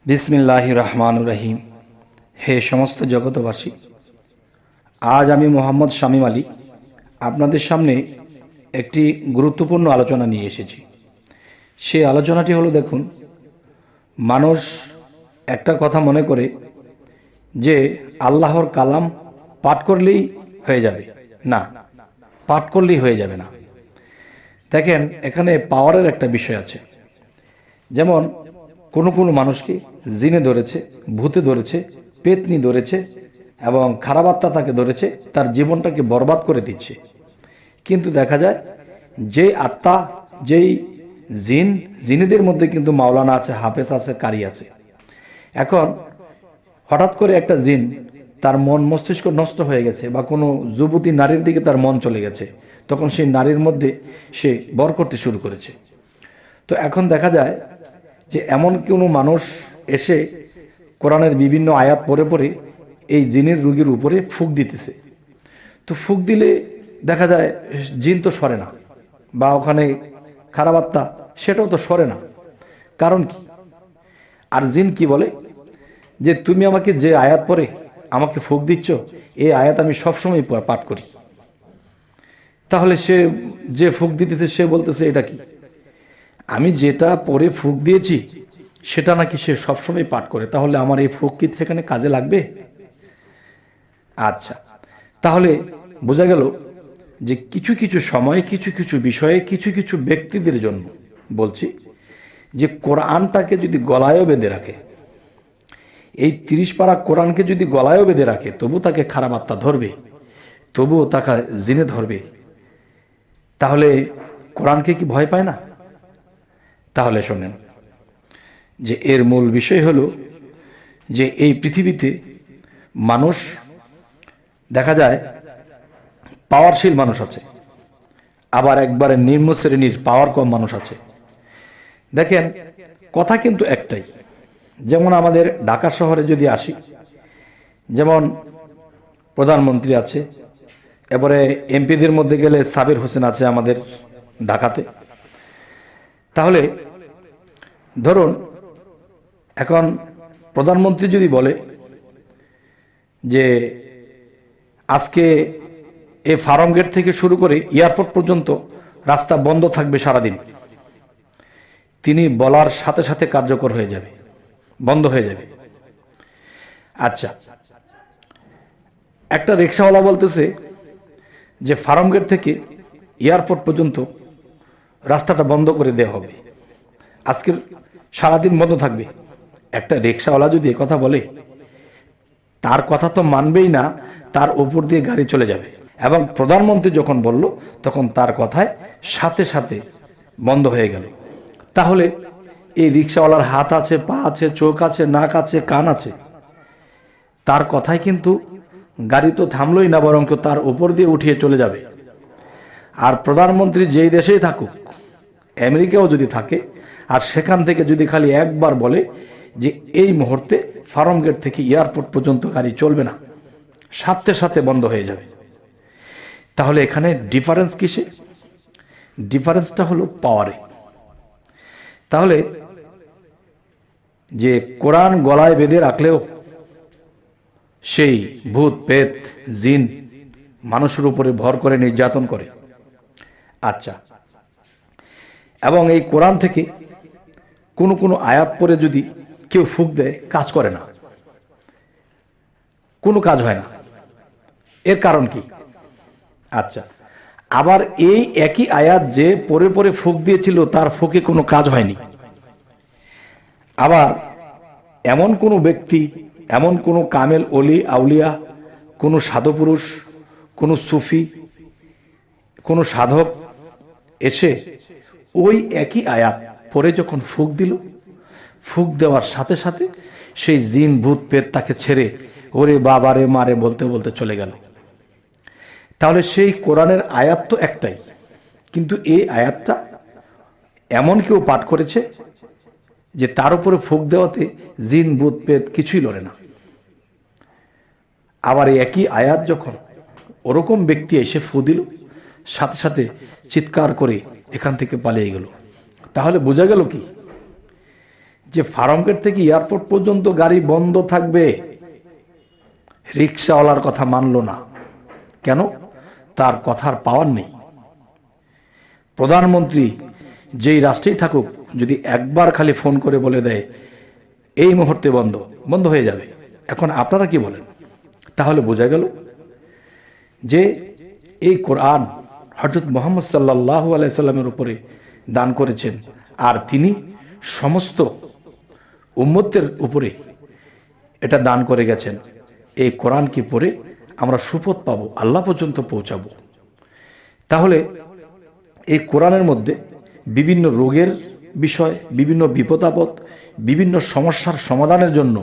বিসমিল্লাহির রহমানির রহিম। হে সমস্ত জগতবাসী, আজ আমি মোহাম্মদ শামীম আলী আপনাদের সামনে একটি গুরুত্বপূর্ণ আলোচনা নিয়ে এসেছি। সেই আলোচনাটি হলো, দেখুন, মানুষ একটা কথা মনে করে যে আল্লাহর কালাম পাঠ করলেই হয়ে যাবে। না, পাঠ করলেই হয়ে যাবে না। দেখেন, এখানে পাওয়ারের একটা বিষয় আছে। যেমন কোনো কোনো মানুষকে জিনে ধরেছে, ভূতে ধরেছে, পেতনি ধরেছে এবং খারাপ আত্মা তাকে ধরেছে, তার জীবনটাকে বরবাদ করে দিচ্ছে। কিন্তু দেখা যায় যে আত্মা, যেই জিনেদের মধ্যে কিন্তু মাওলানা আছে, হাফেজ আছে, কারি আছে। এখন হঠাৎ করে একটা জিন, তার মন মস্তিষ্ক নষ্ট হয়ে গেছে, বা কোনো যুবতী নারীর দিকে তার মন চলে গেছে, তখন সেই নারীর মধ্যে সে বর করতে শুরু করেছে। তো এখন দেখা যায় যে এমন কোনো মানুষ এসে কোরআনের বিভিন্ন আয়াত পড়ে পড়ে এই জিনের রোগীর উপরে ফুঁক দিতেছে। তো ফুঁক দিলে দেখা যায় জিন তো সরে না, বা ওখানে খারাপ আত্মা সেটাও তো সরে না। কারণ কি? আর জিন কি বলে যে তুমি আমাকে যে আয়াত পড়ে আমাকে ফুঁক দিচ্ছ, এই আয়াত আমি সবসময় পাঠ করি। তাহলে সে যে ফুঁক দিতেছে সে বলতেছে এটা কি? আমি যেটা পরে ফুঁক দিয়েছি সেটা নাকি সে সবসময় পাঠ করে। তাহলে আমার এই ফুঁক কি সেখানে কাজে লাগবে? আচ্ছা, তাহলে বোঝা গেল যে কিছু কিছু সময়ে কিছু কিছু বিষয়ে কিছু কিছু ব্যক্তিদের জন্য বলছি যে কোরআনটাকে যদি গলায়ও বেঁধে রাখে, এই 30 পারা কোরআনকে যদি গলায়ও বেঁধে রাখে, তবু তাকে খারাপ আত্মা ধরবে, তবুও তাকে জিনে ধরবে। তাহলে কোরআনকে কি ভয় পায় না? তাহলে শোনেন যে এর মূল বিষয় হলো যে এই পৃথিবীতে মানুষ, দেখা যায় পাওয়ারশীল মানুষ আছে, আবার একবারে নিম্ন শ্রেণীর পাওয়ার কম মানুষ আছে। দেখেন, কথা কিন্তু একটাই। যেমন আমাদের ঢাকা শহরে যদি আসি, যেমন প্রধানমন্ত্রী আছে, এবারে এমপিদের মধ্যে গেলে সাবির হোসেন আছে আমাদের ঢাকাতে। তাহলে ধরুন, এখন প্রধানমন্ত্রী যদি বলে যে আজকে এই ফার্ম গেট থেকে শুরু করে এয়ারপোর্ট পর্যন্ত রাস্তা বন্ধ থাকবে সারাদিন, তিনি বলার সাথে সাথে কার্যকর হয়ে যাবে, বন্ধ হয়ে যাবে। আচ্ছা, একটা রিক্সাওয়ালা বলতেছে যে ফার্ম গেট থেকে এয়ারপোর্ট পর্যন্ত রাস্তাটা বন্ধ করে দেওয়া হবে, আজকের সারাদিন বন্ধ থাকবে। একটা রিক্সাওয়ালা যদি কথা বলে, তার কথা তো মানবেই না, তার উপর দিয়ে গাড়ি চলে যাবে। এবং প্রধানমন্ত্রী যখন বলল, তখন তার কথায় সাথে সাথে বন্ধ হয়ে গেল। তাহলে এই রিক্সাওয়ালার হাত আছে, পা আছে, চোখ আছে, নাক আছে, কান আছে, তার কথায় কিন্তু গাড়ি তো থামলই না, বরং তার উপর দিয়ে উঠিয়ে চলে যাবে। আর প্রধানমন্ত্রী যেই দেশেই থাকুক, আমেরিকাও যদি থাকে, আর সেখান থেকে যদি খালি একবার বলে যে এই মুহূর্তে ফার্ম গেট থেকে এয়ারপোর্ট পর্যন্ত গাড়ি চলবে না, সাথে সাথে বন্ধ হয়ে যাবে। তাহলে এখানে ডিফারেন্স কিসে? ডিফারেন্সটা হলো পাওয়ারে। তাহলে যে কোরআন গলায় বেঁধে রাখলেও সেই ভূত পেত জিন মানুষের উপরে ভর করে নির্যাতন করে। আচ্ছা, এবং এই কোরআন থেকে কোনো কোনো আয়াত পরে যদি কেউ ফুঁক দেয়, কাজ করে না, কোনো কাজ হয় না। এর কারণ কি? আচ্ছা, আবার এই একই আয়াত যে পরে পরে ফুঁক দিয়েছিল, তার ফুঁকে কোনো কাজ হয়নি। আবার এমন কোনো ব্যক্তি, এমন কোনো কামেল অলি আউলিয়া, কোনো সাধু পুরুষ, কোনো সুফি, কোনো সাধক এসে ওই একই আয়াত পরে যখন ফুঁক দিল, ফুঁক দেওয়ার সাথে সাথে সেই জিন ভূত পেট তাকে ছেড়ে ওরে বাবারে মারে বলতে বলতে চলে গেল। তাহলে সেই কোরআনের আয়াত তো একটাই, কিন্তু এই আয়াতটা এমন কেউ পাঠ করেছে যে তার উপরে ফুঁক দেওয়াতে জিন ভূত পেট কিছুই লড়ে না। আবার এই একই আয়াত যখন ওরকম ব্যক্তি এসে ফু দিল, সাথে সাথে চিৎকার করে এখান থেকে পালিয়ে গেল। তাহলে বোঝা গেল কি যে ফার্মগেট থেকে এয়ারপোর্ট পর্যন্ত গাড়ি বন্ধ থাকবে, রিক্সাওয়ালার কথা মানল না। কেন? তার কথার পাওয়ার নেই। প্রধানমন্ত্রী যেই রাষ্ট্রেই থাকুক, যদি একবার খালি ফোন করে বলে দেয় এই মুহূর্তে বন্ধ, বন্ধ হয়ে যাবে। এখন আপনারা কি বলেন? তাহলে বোঝা গেল যে এই কোরআন হযরত মুহাম্মদ সাল্লাল্লাহু আলাইহি সাল্লামের উপরে দান করেছেন, আর তিনি সমস্ত উম্মতের উপরে এটা দান করে গেছেন। এই কোরআনকে পড়ে আমরা সুপথ পাবো, আল্লাহ পর্যন্ত পৌঁছাবো। তাহলে এই কোরআনের মধ্যে বিভিন্ন রোগের বিষয়, বিভিন্ন বিপদ আপদ, বিভিন্ন সমস্যার সমাধানের জন্য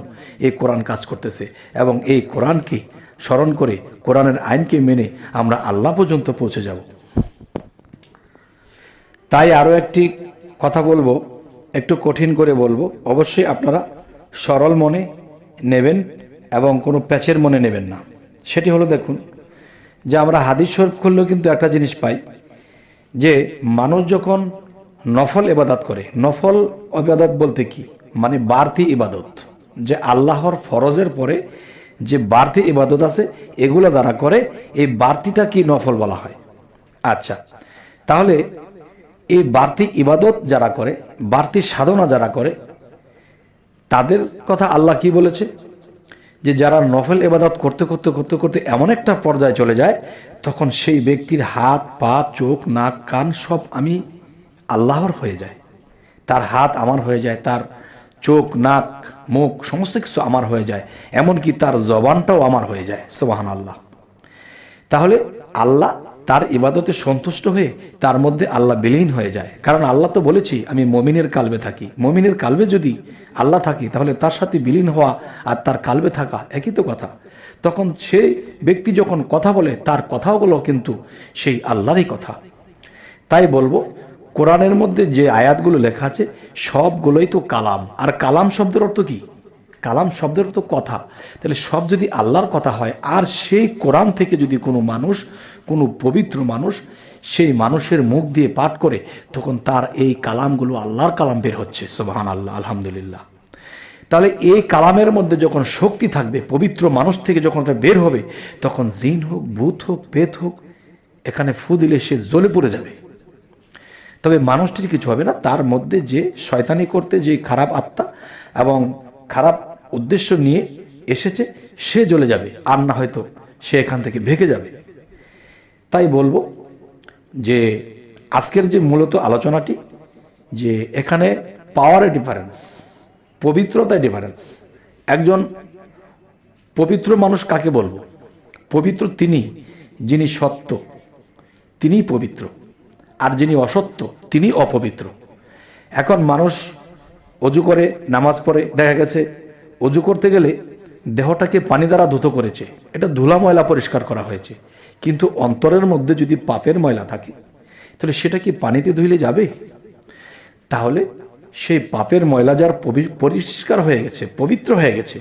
এই কোরআন কাজ করতেছে, এবং এই কোরআনকে স্মরণ করে কোরআনের আইনকে মেনে আমরা আল্লাহ পর্যন্ত পৌঁছে যাব। তাই আরও একটি কথা বলবো, একটু কঠিন করে বলবো, অবশ্যই আপনারা সরল মনে নেবেন এবং কোনো প্যাচের মনে নেবেন না। সেটি হলো, দেখুন যে আমরা হাদিস শরীফ খুললেও কিন্তু একটা জিনিস পাই যে মানুষ যখন নফল ইবাদত করে, নফল ইবাদত বলতে কি মানে বাড়তি ইবাদত, যে আল্লাহর ফরজের পরে যে বাড়তি ইবাদত আছে এগুলো দ্বারা করে, এই বাড়তিটা কি নফল বলা হয়। আচ্ছা, তাহলে এই বাড়তি ইবাদত যারা করে, বাড়তি সাধনা যারা করে, তাদের কথা আল্লাহ কি বলেছে? যে যারা নফল ইবাদত করতে করতে করতে করতে এমন একটা পর্যায়ে চলে যায়, তখন সেই ব্যক্তির হাত পা চোখ নাক কান সব আমি আল্লাহর হয়ে যায়। তার হাত আমার হয়ে যায়, তার চোখ নাক মুখ সমস্ত কিছু আমার হয়ে যায়, এমনকি তার জবানটাও আমার হয়ে যায়। সুবহানাল্লাহ। তাহলে আল্লাহ তার ইবাদতে সন্তুষ্ট হয়ে তার মধ্যে আল্লাহ বিলীন হয়ে যায়। কারণ আল্লাহ তো বলেছি আমি মুমিনের কালবে থাকি। মুমিনের কালবে যদি আল্লাহ থাকি, তাহলে তার সাথে বিলীন হওয়া আর তার কালবে থাকা একই তো কথা। তখন সেই ব্যক্তি যখন কথা বলে, তার কথাগুলো কিন্তু সেই আল্লাহরই কথা। তাই বলবো, কোরআনের মধ্যে যে আয়াতগুলো লেখা আছে সবগুলোই তো কালাম। আর কালাম শব্দের অর্থ কি? কালাম শব্দের অর্থ কথা। তাহলে সব যদি আল্লাহর কথা হয়, আর সেই কোরআন থেকে যদি কোনো মানুষ, কোনো পবিত্র মানুষ সেই মানুষের মুখ দিয়ে পাঠ করে, তখন তার এই কালামগুলো আল্লাহর কালাম বের হচ্ছে। সুবহানাল্লাহ, আলহামদুলিল্লাহ। তাহলে এই কালামের মধ্যে যখন শক্তি থাকবে, পবিত্র মানুষ থেকে যখন এটা বের হবে, তখন জিন হোক, ভূত হোক, প্রেত হোক, এখানে ফু দিলে সে জ্বলে পড়ে যাবে। তবে মানুষটির কিছু হবে না, তার মধ্যে যে শয়তানি করতে যে খারাপ আত্মা এবং খারাপ উদ্দেশ্য নিয়ে এসেছে, সে জ্বলে যাবে, আর না হয়তো সে এখান থেকে ভেগে যাবে। তাই বলবো যে আজকের যে মূলত আলোচনাটি, যে এখানে পাওয়ারের ডিফারেন্স, পবিত্রতায় ডিফারেন্স। একজন পবিত্র মানুষ কাকে বলবো? পবিত্র তিনি যিনি সত্য, তিনিই পবিত্র, আর যিনি অসত্য তিনি অপবিত্র। এখন মানুষ অজু করে, নামাজ পড়ে, দেখা গেছে অজু করতে গেলে দেহটাকে পানি দ্বারা ধুত করেছে, এটা ধুলা ময়লা পরিষ্কার করা হয়েছে, কিন্তু অন্তরের মধ্যে যদি পাপের ময়লা থাকে, তাহলে সেটা কি পানিতে ধুইলে যাবে? তাহলে সেই পাপের ময়লা যার পরিষ্কার হয়ে গেছে, পবিত্র হয়ে গেছে,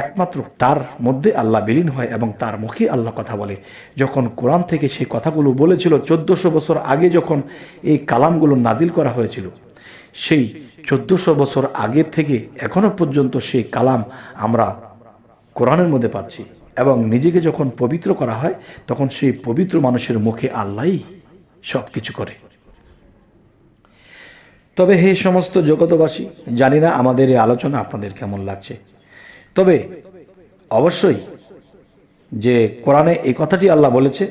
একমাত্র তার মধ্যে আল্লাহ বিলীন হয় এবং তার মুখে আল্লাহ কথা বলে। যখন কোরআন থেকে সেই কথাগুলো বলেছিল 1400 বছর আগে, যখন এই কালামগুলো নাজিল করা হয়েছিল, সেই 1400 বছর আগে থেকে এখনো পর্যন্ত সেই কালাম আমরা কোরআনের মধ্যে পাচ্ছি। এবং নিজেকে যখন পবিত্র করা হয়, তখন সেই পবিত্র মানুষের মুখে আল্লাহই সব কিছু করে। তবে হে সমস্ত জগতবাসী, জানি না আমাদের এই আলোচনা আপনাদের কেমন লাগছে, তবে অবশ্যই যে কোরআনে এই কথাটি আল্লাহ বলেছে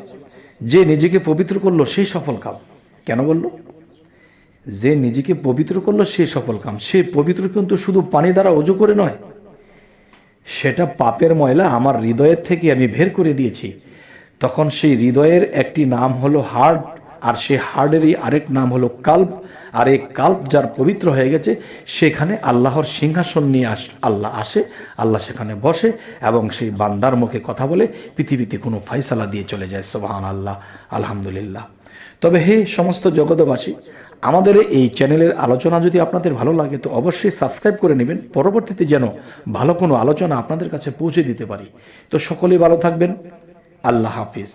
যে নিজেকে পবিত্র করলো সেই সফল কাম। কেন বলল? যে নিজেকে পবিত্র করলো সে সফল কাম। সে পবিত্র কিন্তু শুধু পানি দ্বারা অজু করে নয়, সেটা পাপের ময়লা আমার হৃদয়ের থেকে আমি বের করে দিয়েছি। তখন সেই হৃদয়ের একটি নাম হলো হার্ট, আর সেই হার্টেরই আরেক নাম হলো কাল্ব। আর এই কাল্ব যার পবিত্র হয়ে গেছে, সেখানে আল্লাহর সিংহাসন নিয়ে আল্লাহ আসে, আল্লাহ সেখানে বসে এবং সেই বান্দার মুখে কথা বলে পৃথিবীতে কোনো ফাইসালা দিয়ে চলে যায়। সুবহানাল্লাহ, আলহামদুলিল্লাহ। তবে হে সমস্ত জগতবাসী, আমাদের এই চ্যানেলের আলোচনা যদি আপনাদের ভালো লাগে, তো অবশ্যই সাবস্ক্রাইব করে নেবেন, পরবর্তীতে যেন ভালো কোনো আলোচনা আপনাদের কাছে পৌঁছে দিতে পারি। তো সকলেই ভালো থাকবেন। আল্লাহ হাফিজ।